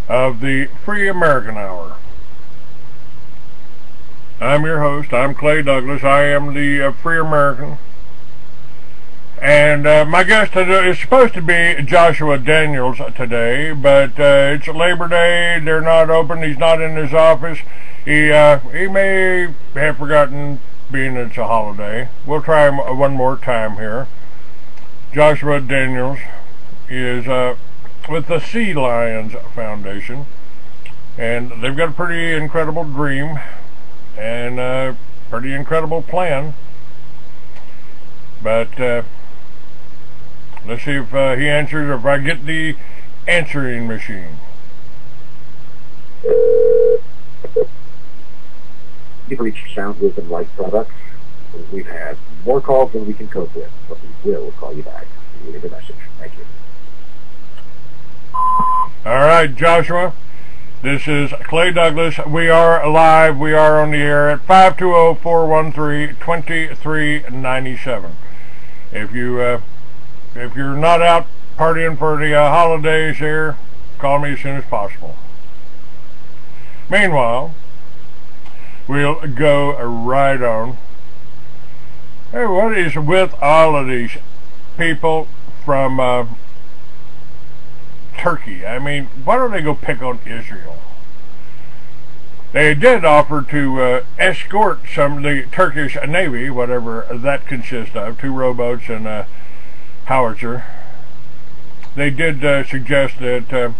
of the Free American Hour. I'm your host. I'm Clay Douglas. I am the Free American. And my guest today is supposed to be Joshua Daniels today, but it's Labor Day. They're not open. He's not in his office. He may have forgotten, being it's a holiday. We'll try him one more time here. Joshua Daniels is with the Sea Lions Foundation, and they've got a pretty incredible dream and a pretty incredible plan. But let's see if he answers, or if I get the answering machine. You've reached Sound Wisdom Life Products. We've had more calls than we can cope with, but we will call you back. You leave a message. Thank you. All right, Joshua. This is Clay Douglas. We are live. We are on the air at 520-413-2397. If you're not out partying for the holidays here, call me as soon as possible. Meanwhile, we'll go right on. Hey, what is with all of these people from Turkey? I mean, why don't they go pick on Israel? They did offer to escort some of the Turkish Navy, whatever that consists of, 2 rowboats and a howitzer. They did suggest that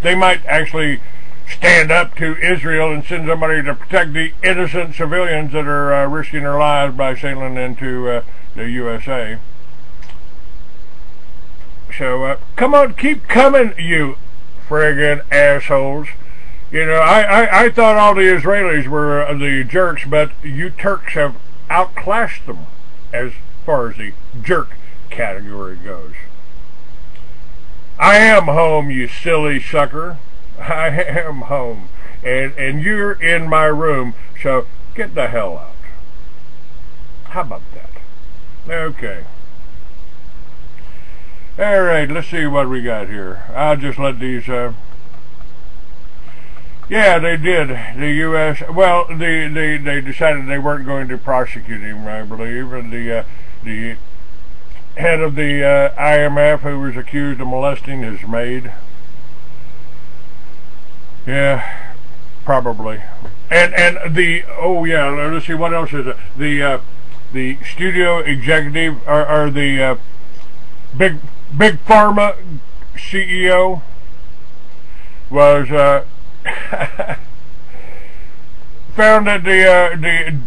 they might actually stand up to Israel and send somebody to protect the innocent civilians that are risking their lives by sailing into the USA. So, come on, keep coming, you friggin' assholes. You know, I thought all the Israelis were the jerks, but you Turks have outclassed them as far as the jerk category goes. I am home, you silly sucker. I am home. And you're in my room, so get the hell out. How about that? Okay. Alright, let's see what we got here. I'll just let these, yeah, they did. The U.S., well, they decided they weren't going to prosecute him, I believe. And the head of the IMF, who was accused of molesting his maid. Yeah, probably. And the, oh yeah, let's see, what else is it? The studio executive, or the big pharma CEO was found that the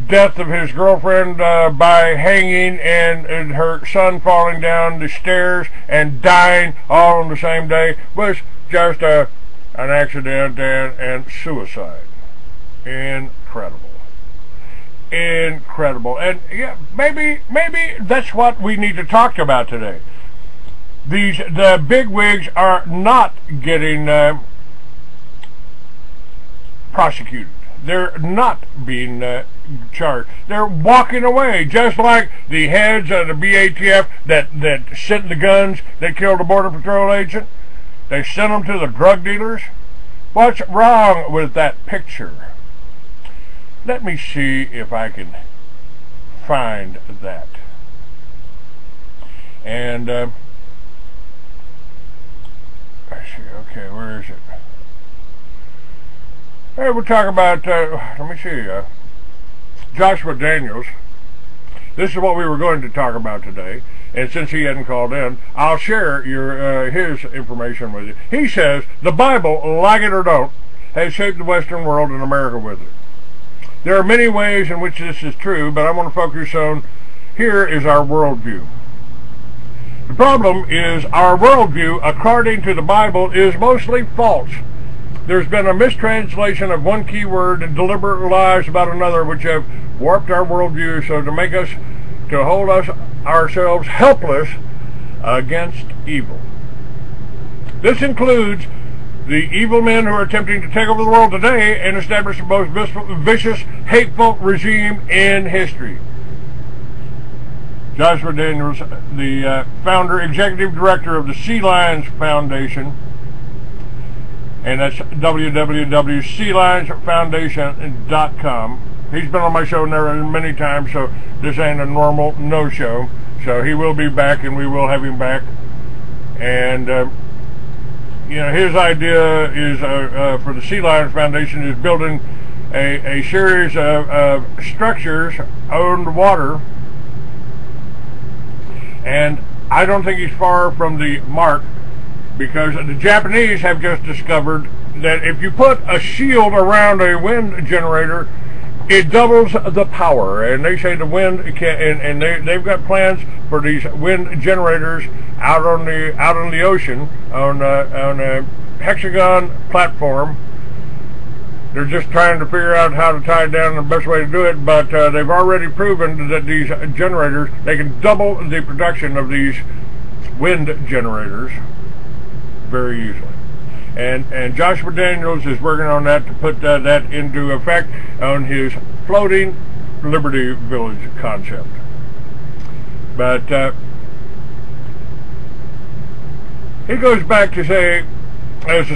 death of his girlfriend by hanging and her son falling down the stairs and dying all on the same day was just an accident and suicide. Incredible. And yeah, maybe that's what we need to talk about today. The big wigs are not getting prosecuted. They're not being charged. They're walking away, just like the heads of the BATF that sent the guns that killed the Border Patrol agent. They sent them to the drug dealers. What's wrong with that picture? Let me see if I can find that. And let's see. Okay, where is it? Hey, we'll talk about. Let me see. Joshua Daniels. This is what we were going to talk about today. And since he hadn't called in, I'll share his information with you. He says the Bible, like it or don't, has shaped the Western world and America with it. There are many ways in which this is true, but I want to focus on, here is our worldview. The problem is our worldview, according to the Bible, is mostly false. There's been a mistranslation of one key word and deliberate lies about another, which have warped our worldview so to hold ourselves helpless against evil. This includes the evil men who are attempting to take over the world today and establish the most vicious, hateful regime in history. Joshua Daniels, the founder, executive director of the Sea Lions Foundation, and that's www.sealionsfoundation.com. He's been on my show many times, so this ain't a normal no-show. So he will be back, and we will have him back. And his idea is for the Sea Lions Foundation is building a series of structures owned water, and I don't think he's far from the mark, because the Japanese have just discovered that if you put a shield around a wind generator, it doubles the power. And they say the wind can, and they've got plans for these wind generators out on the ocean on a hexagon platform. They're just trying to figure out how to tie it down and the best way to do it, but they've already proven that these generators, they can double the production of these wind generators very easily. And Joshua Daniels is working on that to put that into effect on his floating Liberty Village concept. But he goes back to say, as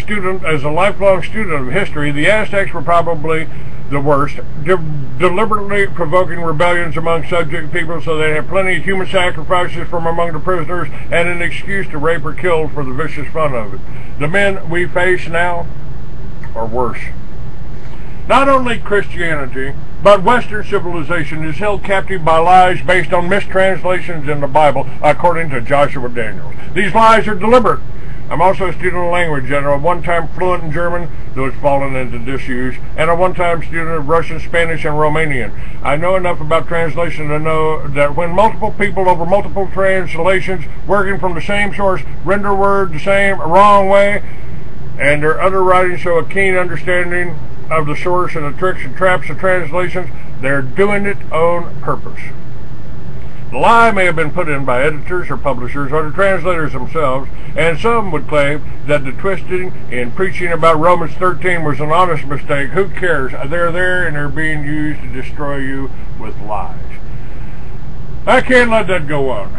a lifelong student of history, the Aztecs were probably the worst, deliberately provoking rebellions among subject people so they had plenty of human sacrifices from among the prisoners and an excuse to rape or kill for the vicious fun of it. The men we face now are worse. Not only Christianity, but Western civilization is held captive by lies based on mistranslations in the Bible, according to Joshua Daniels. These lies are deliberate. I'm also a student of language and a one-time fluent in German, though it's fallen into disuse, and a one-time student of Russian, Spanish, and Romanian. I know enough about translation to know that when multiple people over multiple translations working from the same source render a word the same wrong way, and their underwriting show a keen understanding of the source and the tricks and traps of translations, they're doing it on purpose. The lie may have been put in by editors or publishers or the translators themselves, and some would claim that the twisting in preaching about Romans 13 was an honest mistake. Who cares? They're there and they're being used to destroy you with lies. I can't let that go on.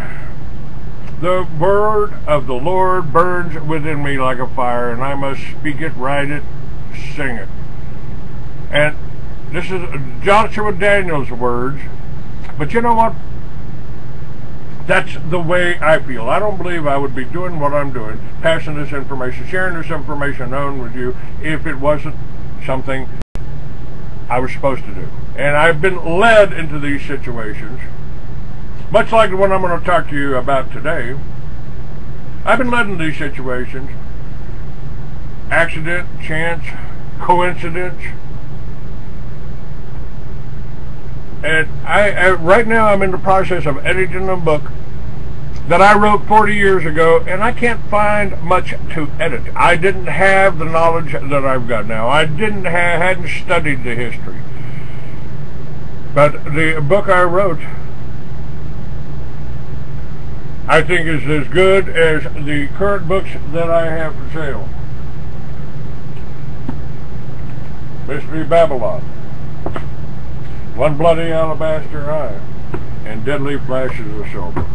The word of the Lord burns within me like a fire, and I must speak it, write it, sing it. And this is Joshua Daniels' words, but you know what? That's the way I feel. I don't believe I would be doing what I'm doing, passing this information, sharing this information on with you, if it wasn't something I was supposed to do. And I've been led into these situations, much like the one I'm going to talk to you about today. I've been led into these situations, accident, chance, coincidence. And right now I'm in the process of editing a book that I wrote 40 years ago, and I can't find much to edit. I didn't have the knowledge that I've got now. I hadn't studied the history. But the book I wrote, I think, is as good as the current books that I have for sale. Mystery Babylon, One Bloody Alabaster Eye, and Deadly Flashes of Silver.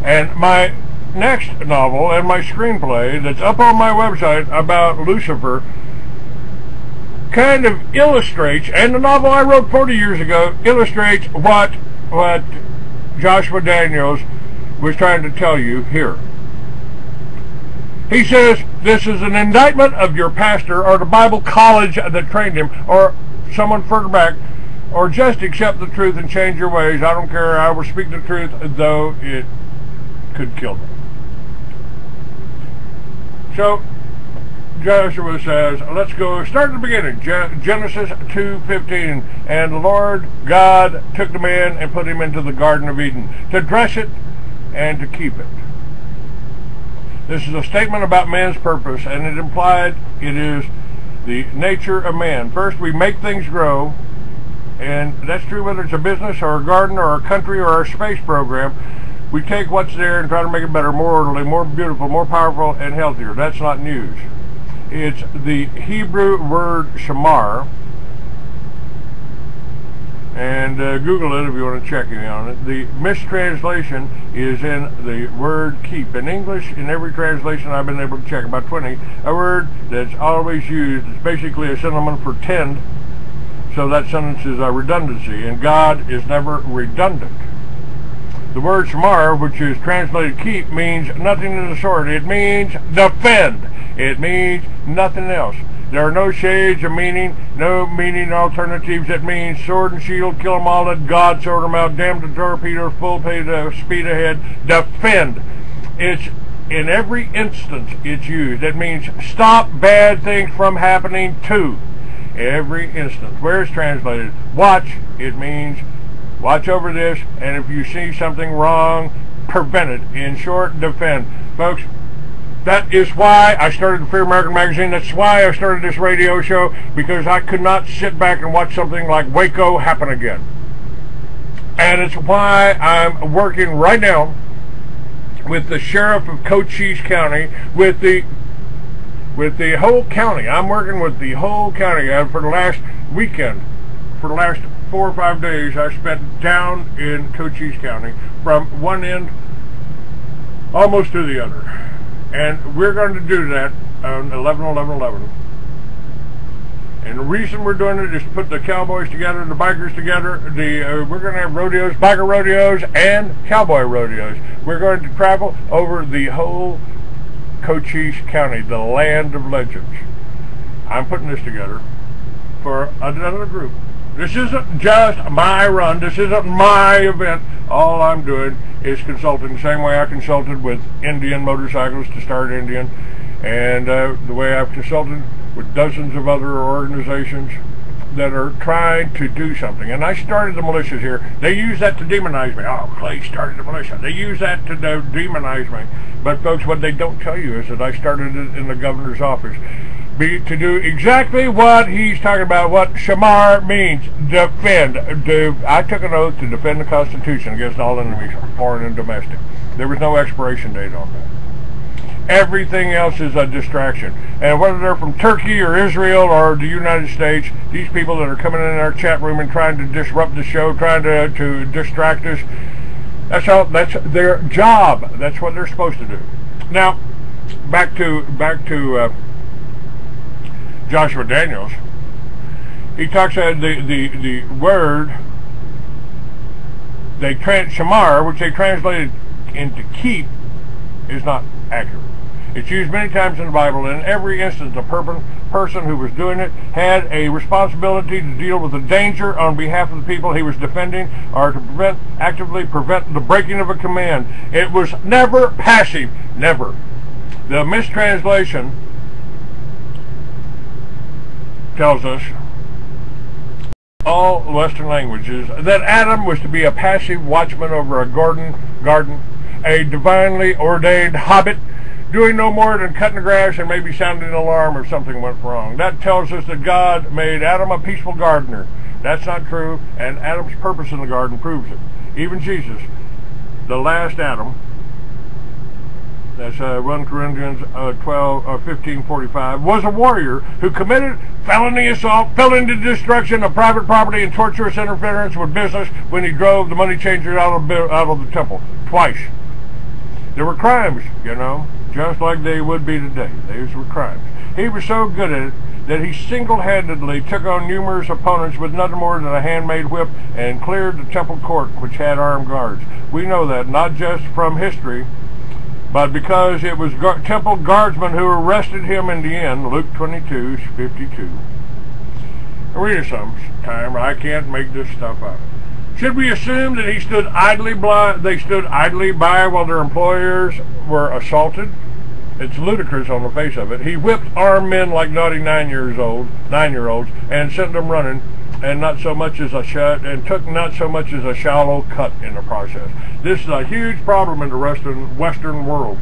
And my next novel and my screenplay that's up on my website about Lucifer kind of illustrates, and the novel I wrote 40 years ago illustrates what Joshua Daniels was trying to tell you here. He says this is an indictment of your pastor or the Bible college that trained him, or someone further back, or just accept the truth and change your ways. I don't care. I will speak the truth, though it could kill them. So Joshua says, let's go start at the beginning. Genesis 2:15, and the Lord God took the man and put him into the Garden of Eden to dress it and to keep it. This is a statement about man's purpose, and it implied it is the nature of man. First, we make things grow, and that's true whether it's a business or a garden or a country or a space program. We take what's there and try to make it better, more orderly, more beautiful, more powerful, and healthier. That's not news. It's the Hebrew word shamar, And Google it if you want to check me on it. The mistranslation is in the word keep. In English, in every translation I've been able to check, about 20, a word that's always used. It's basically a synonym for tend, so that sentence is a redundancy, and God is never redundant. The word shamar, which is translated keep, means nothing of the sort. It means defend. It means nothing else. There are no shades of meaning, no meaning alternatives. It means sword and shield, kill them all, let God sort them out, damn the torpedoes, full speed ahead, defend. It's in every instance it's used. It means stop bad things from happening to. Every instance. Where it's translated, watch, it means watch over this, and if you see something wrong, prevent it. In short, defend. Folks, that is why I started the Free American Magazine. That's why I started this radio show, because I could not sit back and watch something like Waco happen again. And it's why I'm working right now with the sheriff of Cochise County, with the whole county. I'm working with the whole county. For the last weekend, for the last 4 or 5 days, I spent down in Cochise County, from one end almost to the other. And we're going to do that on 11/11/11. And the reason we're doing it is to put the cowboys together, the bikers together. We're going to have rodeos, biker rodeos, and cowboy rodeos. We're going to travel over the whole Cochise County, the land of legends. I'm putting this together for another group. This isn't just my run. This isn't my event. All I'm doing is consulting the same way I consulted with Indian motorcyclists to start Indian, and the way I've consulted with dozens of other organizations that are trying to do something. And I started the militias here. They use that to demonize me. Oh, Clay started the militia. They use that to demonize me. But folks, what they don't tell you is that I started it in the governor's office. To do exactly what he's talking about, what shamar means, defend. I took an oath to defend the Constitution against all enemies, foreign and domestic. There was no expiration date on that. Everything else is a distraction. And whether they're from Turkey or Israel or the United States, these people that are coming in our chat room and trying to disrupt the show, trying to distract us, that's their job. That's what they're supposed to do. Now, back to Joshua Daniels. He talks about the word shamar, which they translated into keep, is not accurate. It's used many times in the Bible, and in every instance a person who was doing it had a responsibility to deal with the danger on behalf of the people he was defending, or to actively prevent the breaking of a command. It was never passive, never. The mistranslation tells us, all Western languages, that Adam was to be a passive watchman over a garden, a divinely ordained hobbit, doing no more than cutting the grass and maybe sounding an alarm if something went wrong. That tells us that God made Adam a peaceful gardener. That's not true, and Adam's purpose in the garden proves it. Even Jesus, the last Adam, that's 1 Corinthians 15:45, was a warrior who committed felony assault, fell into destruction of private property, and torturous interference with business when he drove the money changers out of the temple twice. There were crimes, just like they would be today. These were crimes. He was so good at it that he single-handedly took on numerous opponents with nothing more than a handmade whip and cleared the temple court, which had armed guards. We know that not just from history, but because it was temple guardsmen who arrested him in the end. Luke 22:52. Read it sometime. I can't make this stuff up. Should we assume that they stood idly by while their employers were assaulted? It's ludicrous on the face of it. He whipped armed men like naughty 9-year-olds and sent them running, and took not so much as a shallow cut in the process. This is a huge problem in the Western world.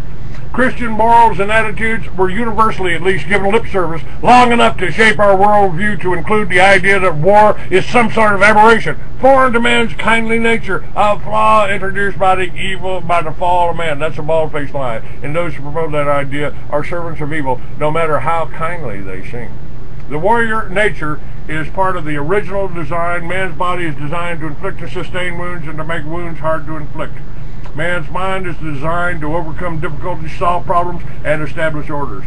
Christian morals and attitudes were universally at least given lip service long enough to shape our worldview to include the idea that war is some sort of aberration, foreign to man's kindly nature, a flaw introduced by the fall of man. That's a bald-faced lie. And those who promote that idea are servants of evil, no matter how kindly they seem. The warrior nature is part of the original design. Man's body is designed to inflict and sustain wounds and to make wounds hard to inflict. Man's mind is designed to overcome difficulties, solve problems, and establish orders.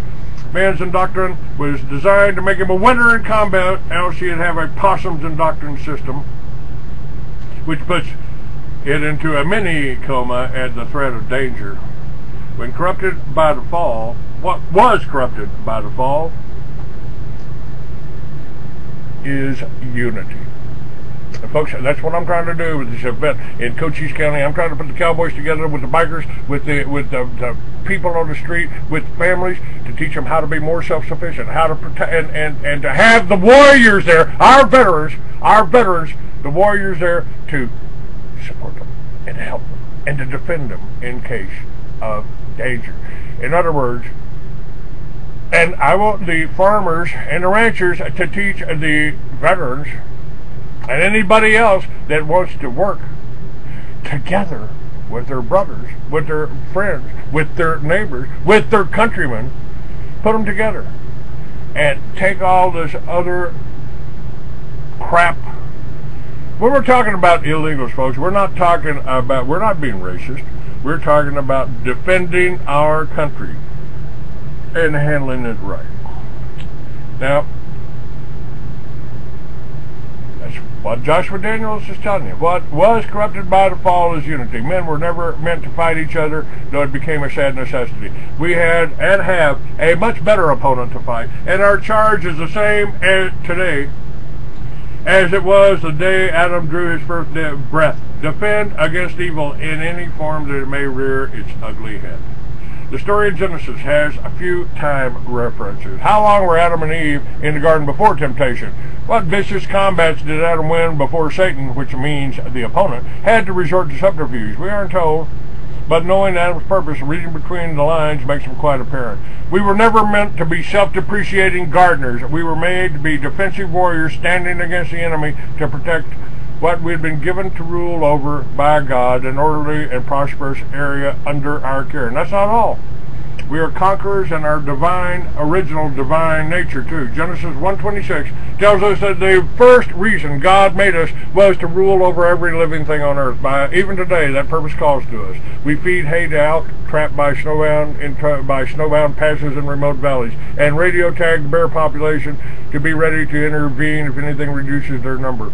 Man's indoctrine was designed to make him a winner in combat, else he'd have a possum's indoctrine system, which puts it into a mini coma at the threat of danger. When corrupted by the fall, what was corrupted by the fall is unity. And folks, that's what I'm trying to do with this event in Cochise County. I'm trying to put the cowboys together with the bikers, with the people on the street, with families, to teach them how to be more self-sufficient, how to protect, and to have the warriors there, our veterans, the warriors there to support them and help them and to defend them in case of danger. In other words, and I want the farmers and the ranchers to teach the veterans and anybody else that wants to work together with their brothers, with their friends, with their neighbors, with their countrymen, put them together and take all this other crap. When we're talking about illegals, folks, we're not being racist. We're talking about defending our country and handling it right. Now, that's what Joshua Daniels is telling you. What was corrupted by the fall is unity. Men were never meant to fight each other, though it became a sad necessity. We had and have a much better opponent to fight, and our charge is the same as today as it was the day Adam drew his first breath. Defend against evil in any form that it may rear its ugly head. The story of Genesis has a few time references. How long were Adam and Eve in the garden before temptation? What vicious combats did Adam win before Satan, which means the opponent, had to resort to subterfuge? We aren't told, but knowing Adam's purpose, reading between the lines makes them quite apparent. We were never meant to be self-depreciating gardeners. We were made to be defensive warriors standing against the enemy to protect what we had been given to rule over by God, an orderly and prosperous area under our care. And that's not all. We are conquerors in our original divine nature too. Genesis 1:26 tells us that the first reason God made us was to rule over every living thing on earth. Even today, that purpose calls to us. We feed hay to out, trapped by snowbound passes and remote valleys, and radio tag the bear population to be ready to intervene if anything reduces their number.